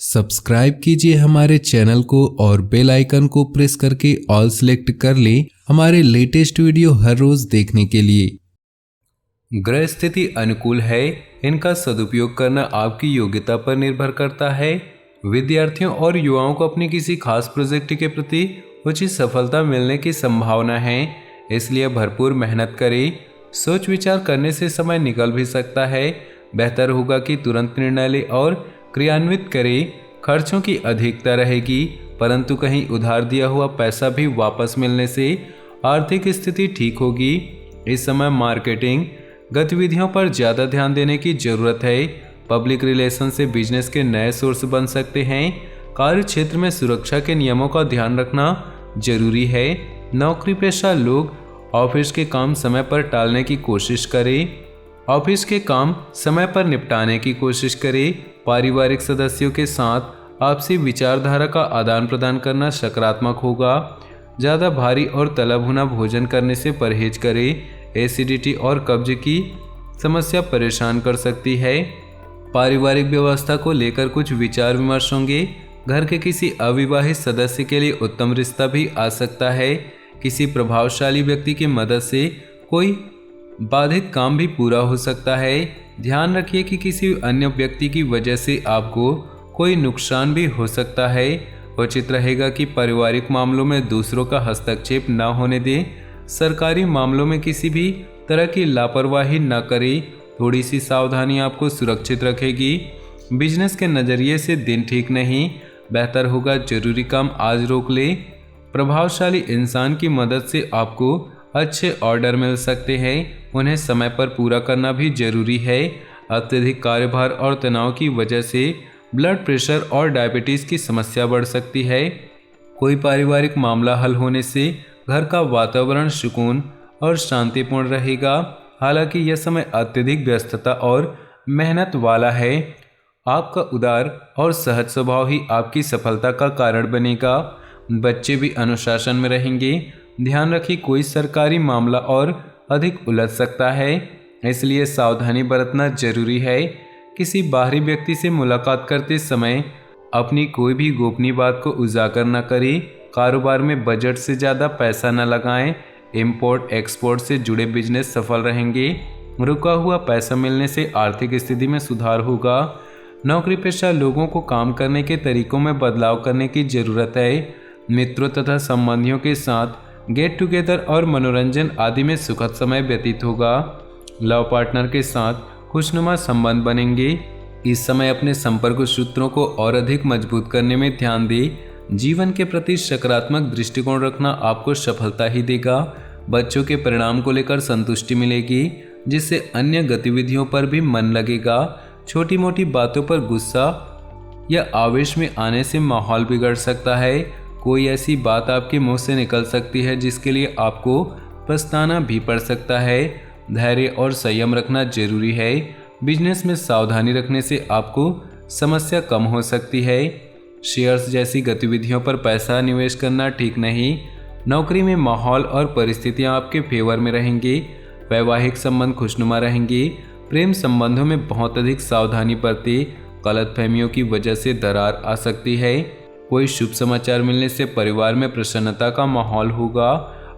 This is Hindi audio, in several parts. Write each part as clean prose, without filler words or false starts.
सब्सक्राइब कीजिए हमारे चैनल को और बेल आइकन को प्रेस करके ऑल सेलेक्ट कर लें हमारे लेटेस्ट वीडियो हर रोज देखने के लिए। ग्रह स्थिति अनुकूल है, इनका सदुपयोग करना आपकी योग्यता पर निर्भर करता है। विद्यार्थियों और युवाओं को अपने किसी खास प्रोजेक्ट के प्रति उचित सफलता मिलने की संभावना है, इसलिए भरपूर मेहनत करें। सोच विचार करने से समय निकल भी सकता है। बेहतर होगा कि तुरंत निर्णय लें और क्रियान्वित करें। खर्चों की अधिकता रहेगी, परंतु कहीं उधार दिया हुआ पैसा भी वापस मिलने से आर्थिक स्थिति ठीक होगी। इस समय मार्केटिंग गतिविधियों पर ज़्यादा ध्यान देने की जरूरत है। पब्लिक रिलेशन से बिजनेस के नए सोर्स बन सकते हैं। कार्य क्षेत्र में सुरक्षा के नियमों का ध्यान रखना जरूरी है। नौकरी पेशा लोग ऑफिस के काम समय पर टालने की कोशिश करें। ऑफिस के काम समय पर निपटाने की कोशिश करें। पारिवारिक सदस्यों के साथ आपसी विचारधारा का आदान प्रदान करना सकारात्मक होगा। ज़्यादा भारी और तला भुना भोजन करने से परहेज करें। एसिडिटी और कब्ज की समस्या परेशान कर सकती है। पारिवारिक व्यवस्था को लेकर कुछ विचार विमर्श होंगे। घर के किसी अविवाहित सदस्य के लिए उत्तम रिश्ता भी आ सकता है। किसी प्रभावशाली व्यक्ति की मदद से कोई बाधित काम भी पूरा हो सकता है। ध्यान रखिए कि किसी अन्य व्यक्ति की वजह से आपको कोई नुकसान भी हो सकता है। उचित रहेगा कि पारिवारिक मामलों में दूसरों का हस्तक्षेप न होने दें। सरकारी मामलों में किसी भी तरह की लापरवाही न करें। थोड़ी सी सावधानी आपको सुरक्षित रखेगी। बिजनेस के नज़रिए से दिन ठीक नहीं, बेहतर होगा जरूरी काम आज रोक ले। प्रभावशाली इंसान की मदद से आपको अच्छे ऑर्डर मिल सकते हैं, उन्हें समय पर पूरा करना भी जरूरी है। अत्यधिक कार्यभार और तनाव की वजह से ब्लड प्रेशर और डायबिटीज़ की समस्या बढ़ सकती है। कोई पारिवारिक मामला हल होने से घर का वातावरण सुकून और शांतिपूर्ण रहेगा। हालांकि यह समय अत्यधिक व्यस्तता और मेहनत वाला है। आपका उदार और सहज स्वभाव ही आपकी सफलता का कारण बनेगा। बच्चे भी अनुशासन में रहेंगे। ध्यान रखिए कोई सरकारी मामला और अधिक उलझ सकता है, इसलिए सावधानी बरतना जरूरी है। किसी बाहरी व्यक्ति से मुलाकात करते समय अपनी कोई भी गोपनीय बात को उजागर न करें। कारोबार में बजट से ज़्यादा पैसा न लगाएं। इंपोर्ट एक्सपोर्ट से जुड़े बिजनेस सफल रहेंगे। रुका हुआ पैसा मिलने से आर्थिक स्थिति में सुधार होगा। नौकरी पेशा लोगों को काम करने के तरीकों में बदलाव करने की ज़रूरत है। मित्रों तथा संबंधियों के साथ गेट टुगेदर और मनोरंजन आदि में सुखद समय व्यतीत होगा। लव पार्टनर के साथ खुशनुमा संबंध बनेंगे। इस समय अपने संपर्क सूत्रों को और अधिक मजबूत करने में ध्यान दें। जीवन के प्रति सकारात्मक दृष्टिकोण रखना आपको सफलता ही देगा। बच्चों के परिणाम को लेकर संतुष्टि मिलेगी, जिससे अन्य गतिविधियों पर भी मन लगेगा। छोटी मोटी बातों पर गुस्सा या आवेश में आने से माहौल बिगड़ सकता है। कोई ऐसी बात आपके मुंह से निकल सकती है जिसके लिए आपको पछताना भी पड़ सकता है। धैर्य और संयम रखना जरूरी है। बिजनेस में सावधानी रखने से आपको समस्या कम हो सकती है। शेयर्स जैसी गतिविधियों पर पैसा निवेश करना ठीक नहीं। नौकरी में माहौल और परिस्थितियां आपके फेवर में रहेंगी। वैवाहिक संबंध खुशनुमा रहेंगे। प्रेम संबंधों में बहुत अधिक सावधानी बरतें। गलतफहमियों की वजह से दरार आ सकती है। कोई शुभ समाचार मिलने से परिवार में प्रसन्नता का माहौल होगा।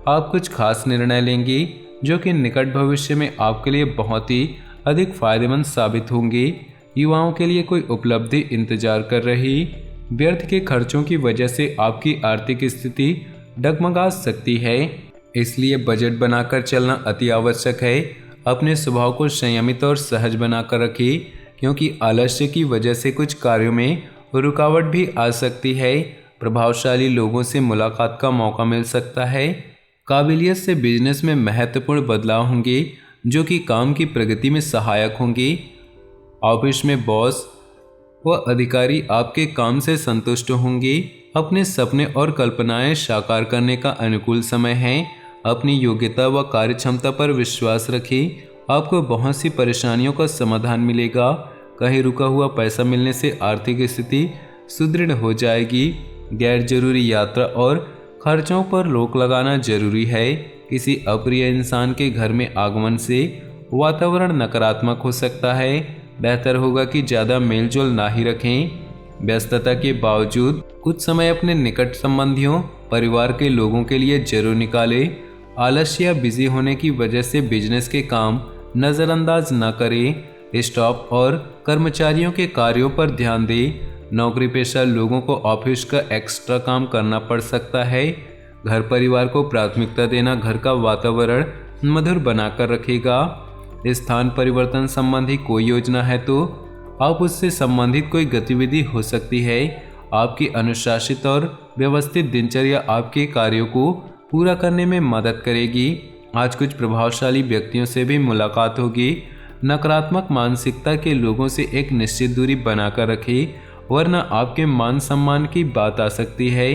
आप कुछ खास निर्णय लेंगे जो कि निकट भविष्य में आपके लिए बहुत ही अधिक फायदेमंद साबित होंगे। युवाओं के लिए कोई उपलब्धि इंतजार कर रही। व्यर्थ के खर्चों की वजह से आपकी आर्थिक स्थिति डगमगा सकती है, इसलिए बजट बनाकर चलना अति आवश्यक है। अपने स्वभाव को संयमित और सहज बनाकर रखें, क्योंकि आलस्य की वजह से कुछ कार्यों में रुकावट भी आ सकती है। प्रभावशाली लोगों से मुलाकात का मौका मिल सकता है। काबिलियत से बिजनेस में महत्वपूर्ण बदलाव होंगे जो कि काम की प्रगति में सहायक होंगे। ऑफिस में बॉस व अधिकारी आपके काम से संतुष्ट होंगे। अपने सपने और कल्पनाएं साकार करने का अनुकूल समय है। अपनी योग्यता व कार्यक्षमता पर विश्वास रखें। आपको बहुत सी परेशानियों का समाधान मिलेगा। कहीं रुका हुआ पैसा मिलने से आर्थिक स्थिति सुदृढ़ हो जाएगी। गैर जरूरी यात्रा और खर्चों पर रोक लगाना जरूरी है। किसी अप्रिय इंसान के घर में आगमन से वातावरण नकारात्मक हो सकता है। बेहतर होगा कि ज़्यादा मेलजोल ना ही रखें। व्यस्तता के बावजूद कुछ समय अपने निकट संबंधियों, परिवार के लोगों के लिए जरूर निकालें। आलस्य या बिजी होने की वजह से बिजनेस के काम नज़रअंदाज न करें। स्टाफ और कर्मचारियों के कार्यों पर ध्यान दें। नौकरी पेशा लोगों को ऑफिस का एक्स्ट्रा काम करना पड़ सकता है। घर परिवार को प्राथमिकता देना घर का वातावरण मधुर बनाकर रखेगा। स्थान परिवर्तन संबंधी कोई योजना है तो आप उससे संबंधित कोई गतिविधि हो सकती है। आपकी अनुशासित और व्यवस्थित दिनचर्या आपके कार्यों को पूरा करने में मदद करेगी। आज कुछ प्रभावशाली व्यक्तियों से भी मुलाकात होगी। नकारात्मक मानसिकता के लोगों से एक निश्चित दूरी बनाकर रखें, वरना आपके मान सम्मान की बात आ सकती है।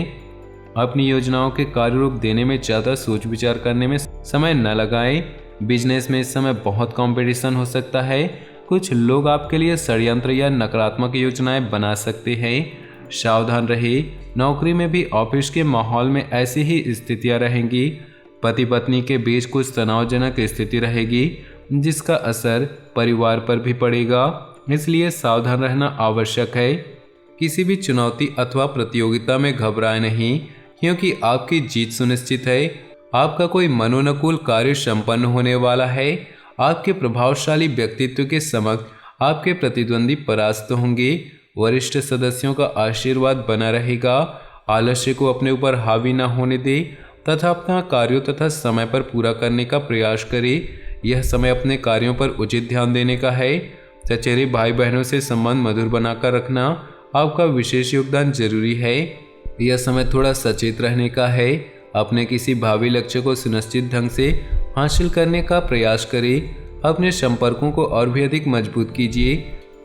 अपनी योजनाओं के कार्य रूप देने में ज़्यादा सोच विचार करने में समय न लगाएं। बिजनेस में इस समय बहुत कंपटीशन हो सकता है। कुछ लोग आपके लिए षड्यंत्र या नकारात्मक योजनाएं बना सकते हैं। सावधान रहे। नौकरी में भी ऑफिस के माहौल में ऐसी ही स्थितियां रहेंगी। पति पत्नी के बीच कुछ तनावजनक स्थिति रहेगी, जिसका असर परिवार पर भी पड़ेगा, इसलिए सावधान रहना आवश्यक है। किसी भी चुनौती अथवा प्रतियोगिता में घबराएं नहीं, क्योंकि आपकी जीत सुनिश्चित है। आपका कोई मनोनुकूल कार्य संपन्न होने वाला है। आपके प्रभावशाली व्यक्तित्व के समक्ष आपके प्रतिद्वंदी परास्त होंगे। वरिष्ठ सदस्यों का आशीर्वाद बना रहेगा। आलस्य को अपने ऊपर हावी न होने दे तथा अपना कार्यों तथा समय पर पूरा करने का प्रयास करें। यह समय अपने कार्यों पर उचित ध्यान देने का है। चचेरे भाई बहनों से संबंध मधुर बनाकर रखना आपका विशेष योगदान जरूरी है। यह समय थोड़ा सचेत रहने का है। अपने किसी भावी लक्ष्य को सुनिश्चित ढंग से हासिल करने का प्रयास करें। अपने संपर्कों को और भी अधिक मजबूत कीजिए।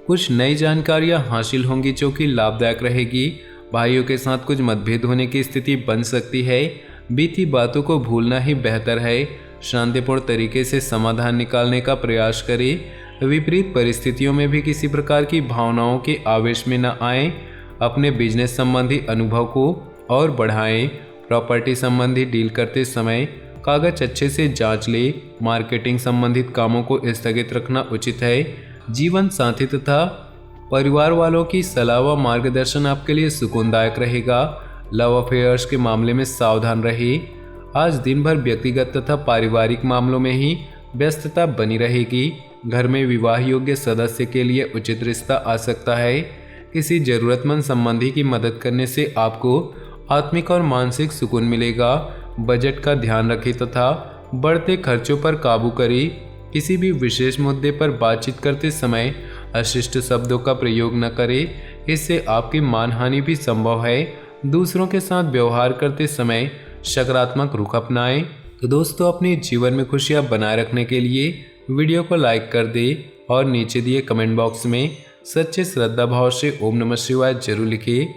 कुछ नई जानकारियां हासिल होंगी जो कि लाभदायक रहेगी। भाइयों के साथ कुछ मतभेद होने की स्थिति बन सकती है। बीती बातों को भूलना ही बेहतर है। शांतिपूर्ण तरीके से समाधान निकालने का प्रयास करें। विपरीत परिस्थितियों में भी किसी प्रकार की भावनाओं के आवेश में न आएं। अपने बिजनेस संबंधी अनुभव को और बढ़ाएं। प्रॉपर्टी संबंधी डील करते समय कागज अच्छे से जांच ले। मार्केटिंग संबंधित कामों को स्थगित रखना उचित है। जीवन साथी तथा परिवार वालों की सलाह व मार्गदर्शन आपके लिए सुकूनदायक रहेगा। लव अफेयर्स के मामले में सावधान रहिए। आज दिन भर व्यक्तिगत तथा पारिवारिक मामलों में ही व्यस्तता बनी रहेगी। घर में विवाह योग्य सदस्य के लिए उचित रिश्ता आ सकता है। किसी जरूरतमंद संबंधी की मदद करने से आपको आत्मिक और मानसिक सुकून मिलेगा। बजट का ध्यान रखें तथा बढ़ते खर्चों पर काबू करें। किसी भी विशेष मुद्दे पर बातचीत करते समय अशिष्ट शब्दों का प्रयोग न करें, इससे आपकी मानहानि भी संभव है। दूसरों के साथ व्यवहार करते समय सकारात्मक रुख अपनाएं। तो दोस्तों, अपने जीवन में खुशियां बनाए रखने के लिए वीडियो को लाइक कर दें और नीचे दिए कमेंट बॉक्स में सच्चे श्रद्धा भाव से ओम नमः शिवाय जरूर लिखिए।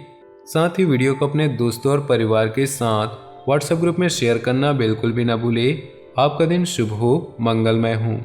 साथ ही वीडियो को अपने दोस्तों और परिवार के साथ व्हाट्सएप ग्रुप में शेयर करना बिल्कुल भी ना भूलें। आपका दिन शुभ हो, मंगलमय हो।